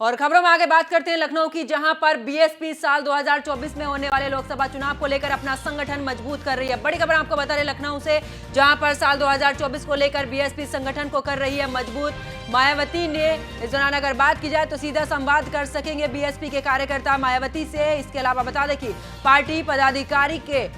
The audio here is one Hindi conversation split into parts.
और खबरों में आगे बात करते हैं लखनऊ की, जहां पर बीएसपी साल 2024 में होने वाले लोकसभा चुनाव को लेकर अपना संगठन मजबूत कर रही है। बड़ी खबर आपको बता रहे लखनऊ से, जहां पर साल 2024 को लेकर बीएसपी संगठन को कर रही है मजबूत। मायावती ने इस दौरान अगर बात की जाए तो सीधा संवाद कर सकेंगे बीएसपी के कार्यकर्ता मायावती से। इसके अलावा बता दें कि पार्टी पदाधिकारी के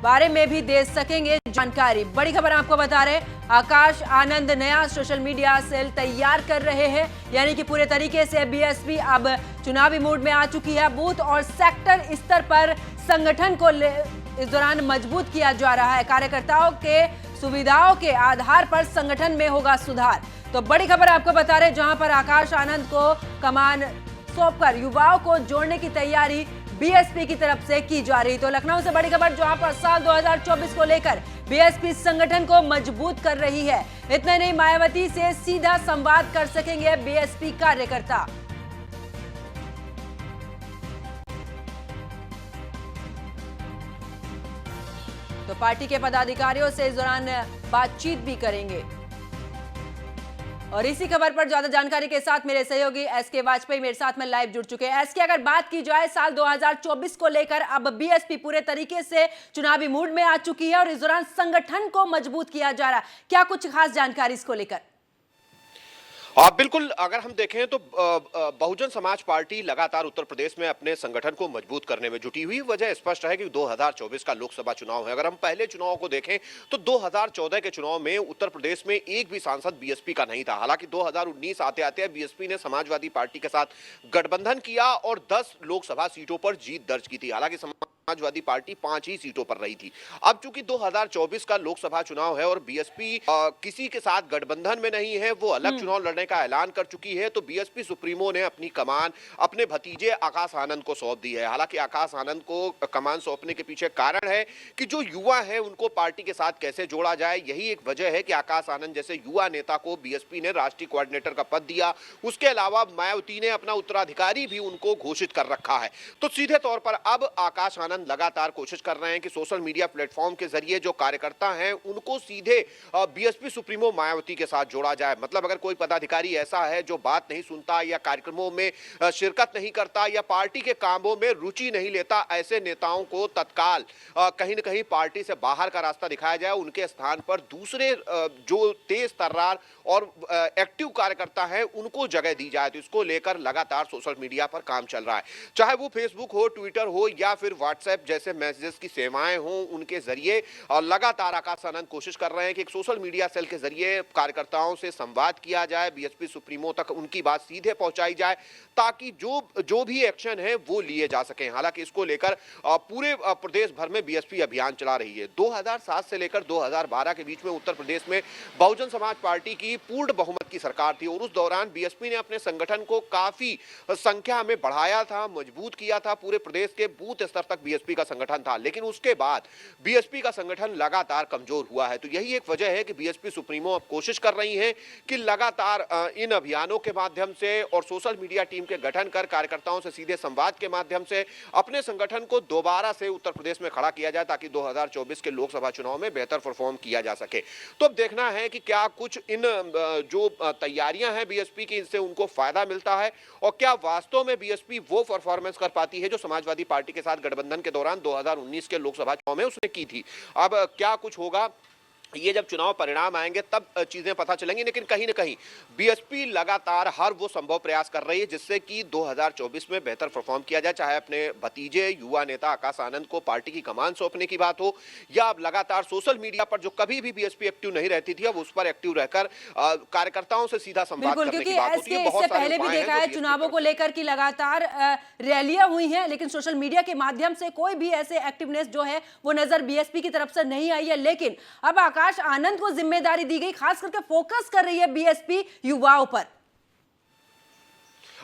बारे में भी दे सकेंगे जानकारी। बड़ी खबर आपको बता रहे, आकाश आनंद नया सोशल मीडिया सेल तैयार कर रहे हैं, यानी कि पूरे तरीके से बीएसपी अब चुनावी मूड में आ चुकी है। बूथ और सेक्टर स्तर पर संगठन को इस दौरान मजबूत किया जा रहा है। कार्यकर्ताओं के सुविधाओं के आधार पर संगठन में होगा सुधार। तो बड़ी खबर आपको बता रहे, जहां पर आकाश आनंद को कमान सौंपकर युवाओं को जोड़ने की तैयारी बीएसपी की तरफ से की जा रही। तो लखनऊ से बड़ी खबर, जहां पर साल 2024 को लेकर बीएसपी संगठन को मजबूत कर रही है। इतना नहीं, मायावती से सीधा संवाद कर सकेंगे बीएसपी कार्यकर्ता। तो पार्टी के पदाधिकारियों से इस दौरान बातचीत भी करेंगे। और इसी खबर पर ज्यादा जानकारी के साथ मेरे सहयोगी एसके वाजपेयी मेरे साथ में लाइव जुड़ चुके हैं। एसके, अगर बात की जाए साल 2024 को लेकर, अब बीएसपी पूरे तरीके से चुनावी मूड में आ चुकी है और इस दौरान संगठन को मजबूत किया जा रहा है। क्या कुछ खास जानकारी इसको लेकर? बिल्कुल, अगर हम देखें तो बहुजन समाज पार्टी लगातार उत्तर प्रदेश में अपने संगठन को मजबूत करने में जुटी हुई। वजह स्पष्ट है कि 2024 का लोकसभा चुनाव है। अगर हम पहले चुनाव को देखें तो 2014 के चुनाव में उत्तर प्रदेश में एक भी सांसद बीएसपी का नहीं था। हालांकि 2019 आते आते बीएसपी ने समाजवादी पार्टी के साथ गठबंधन किया और 10 लोकसभा सीटों पर जीत दर्ज की थी। हालांकि समाजवादी पार्टी 5 ही सीटों पर रही थी। अब चूंकि 2024 का लोकसभा चुनाव है और बीएसपी किसी के साथ गठबंधन में नहीं है, वो अलग चुनाव लड़ने का ऐलान कर चुकी है, तो बीएसपी सुप्रीमो ने अपनी कमान अपने भतीजे आकाश आनंद को सौंप दी है। हालांकि आकाश आनंद को कमान सौंपने के पीछे कारण है कि जो युवा है उनको पार्टी के साथ कैसे जोड़ा जाए। यही एक वजह है कि आकाश आनंद जैसे युवा नेता को बीएसपी ने राष्ट्रीय कोऑर्डिनेटर का पद दिया। उसके अलावा मायावती ने अपना उत्तराधिकारी भी उनको घोषित कर रखा है। तो सीधे तौर पर अब आकाश आनंद लगातार कोशिश कर रहे हैं कि सोशल मीडिया प्लेटफॉर्म के जरिए जो कार्यकर्ता हैं उनको सीधे बीएसपी सुप्रीमो मायावती के साथ जोड़ा जाए। मतलब अगर कोई पदाधिकारी ऐसा है जो बात नहीं सुनता या कार्यक्रमों में शिरकत नहीं करता या पार्टी के कामों में रुचि नहीं लेता, ऐसे नेताओं को तत्काल कहीं न कहीं पार्टी से बाहर का रास्ता दिखाया जाए। उनके स्थान पर दूसरे जो तेज तर्रार और एक्टिव कार्यकर्ता हैं उनको जगह दी जाए। तो इसको लेकर लगातार सोशल मीडिया पर काम चल रहा है, चाहे वो फेसबुक हो, ट्विटर हो या फिर व्हाट्सएप जैसे मैसेजेस की सेवाएं हों, उनके जरिए लगातार आकाश आनंद कोशिश कर रहे हैं कि एक सोशल मीडिया सेल के जरिए कार्यकर्ताओं से संवाद किया जाए, बीएसपी सुप्रीमो तक उनकी बात सीधे पहुंचाई जाए ताकि जो भी एक्शन है वो लिए जा सके। हालांकि इसको लेकर पूरे प्रदेश भर में बीएसपी अभियान चला रही है। 2007 से लेकर 2012 के बीच में उत्तर प्रदेश में बहुजन समाज पार्टी की पूर्ण बहुमत की सरकार थी और उस दौरान बीएसपी ने अपने संगठन को काफी संख्या में बढ़ाया था, मजबूत किया था। पूरे प्रदेश के बूथ स्तर तक बीएसपी का संगठन था, लेकिन उसके बाद बीएसपी का संगठन लगातार कमजोर हुआ है। तो यही एक वजह है कि बीएसपी सुप्रीमो अब कोशिश कर रही हैं कि लगातार इन अभियानों के माध्यम से और सोशल मीडिया टीम के गठन कर कार्यकर्ताओं से सीधे संवाद के माध्यम से अपने संगठन को दोबारा से उत्तर प्रदेश में खड़ा किया जाए ताकि 2024 के लोकसभा चुनाव में बेहतर परफॉर्म किया जा सके। तो अब देखना है कि क्या कुछ इन जो तैयारियां हैं बीएसपी की, इससे उनको फायदा मिलता है और क्या वास्तव में बीएसपी वो परफॉर्मेंस कर पाती है जो समाजवादी पार्टी के साथ गठबंधन के दौरान 2019 के लोकसभा चुनाव में उसने की थी। अब क्या कुछ होगा, ये जब चुनाव परिणाम आएंगे तब चीजें पता चलेंगी। लेकिन कहीं न कहीं बीएसपी लगातार हर वो संभव प्रयास कर रही है जिससे कि 2024 में बेहतर परफॉर्म किया जाए, चाहे अपने भतीजे युवा नेता आकाश आनंद को पार्टी की कमान सौंपने की बात हो या अब लगातार सोशल मीडिया पर जो कभी भी बीएसपी एक्टिव नहीं रहती थी अब उस पर एक्टिव रहकर कार्यकर्ताओं से सीधा संवाद करने की बात होती है। इससे पहले भी देखा है चुनावों को लेकर की लगातार रैलियां हुई हैं, लेकिन सोशल मीडिया के माध्यम से कोई भी ऐसे एक्टिवनेस जो है वो नजर बीएसपी की तरफ से नहीं आई है। लेकिन अब आकाश आनंद को जिम्मेदारी दी गई, खास करके फोकस कर रही है बीएसपी युवाओं पर।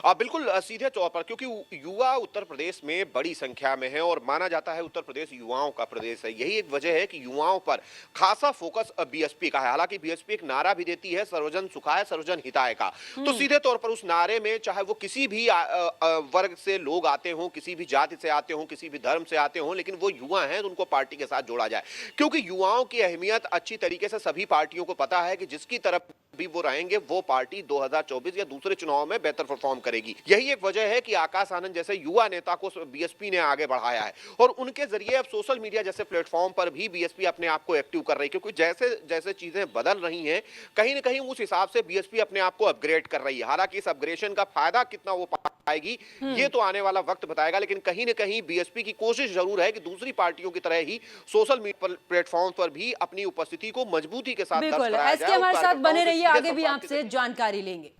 बिल्कुल सीधे तौर पर, क्योंकि युवा उत्तर प्रदेश में बड़ी संख्या में है और माना जाता है उत्तर प्रदेश युवाओं का प्रदेश है। यही एक वजह है कि युवाओं पर खासा फोकस बीएसपी का है। हालांकि बीएसपी एक नारा भी देती है, सर्वजन सुखाय सर्वजन हिताय का। तो सीधे तौर पर उस नारे में चाहे वो किसी भी वर्ग से लोग आते हों, किसी भी जाति से आते हों, किसी भी धर्म से आते हों, लेकिन वो युवा हैं तो उनको पार्टी के साथ जोड़ा जाए। क्योंकि युवाओं की अहमियत अच्छी तरीके से सभी पार्टियों को पता है कि जिसकी तरफ भी वो रहेंगे वो पार्टी 2024 या दूसरे चुनाव में बेहतर परफॉर्म करेगी। यही एक वजह है कि आकाश आनंद जैसे युवा नेता को बीएसपी ने आगे बढ़ाया है और उनके जरिए अब सोशल मीडिया जैसे प्लेटफॉर्म पर भी बीएसपी अपने आप को एक्टिव कर रही है, क्योंकि जैसे जैसे चीजें बदल रही हैं कहीं ना कहीं उस हिसाब से बीएसपी अपने आप को अपग्रेड कर रही है। हालांकि इस अपग्रेडेशन का फायदा कितना वो पाएगी ये तो आने वाला वक्त बताएगा, लेकिन कहीं ना कहीं बीएसपी की कोशिश जरूर है कि दूसरी पार्टियों की तरह ही सोशल मीडिया प्लेटफॉर्म पर भी अपनी उपस्थिति को मजबूती के साथ दर्ज बिल्कुल, कराया एसके जाए। हमारे साथ बने रहिए, आगे भी संवाद के आपसे जानकारी लेंगे।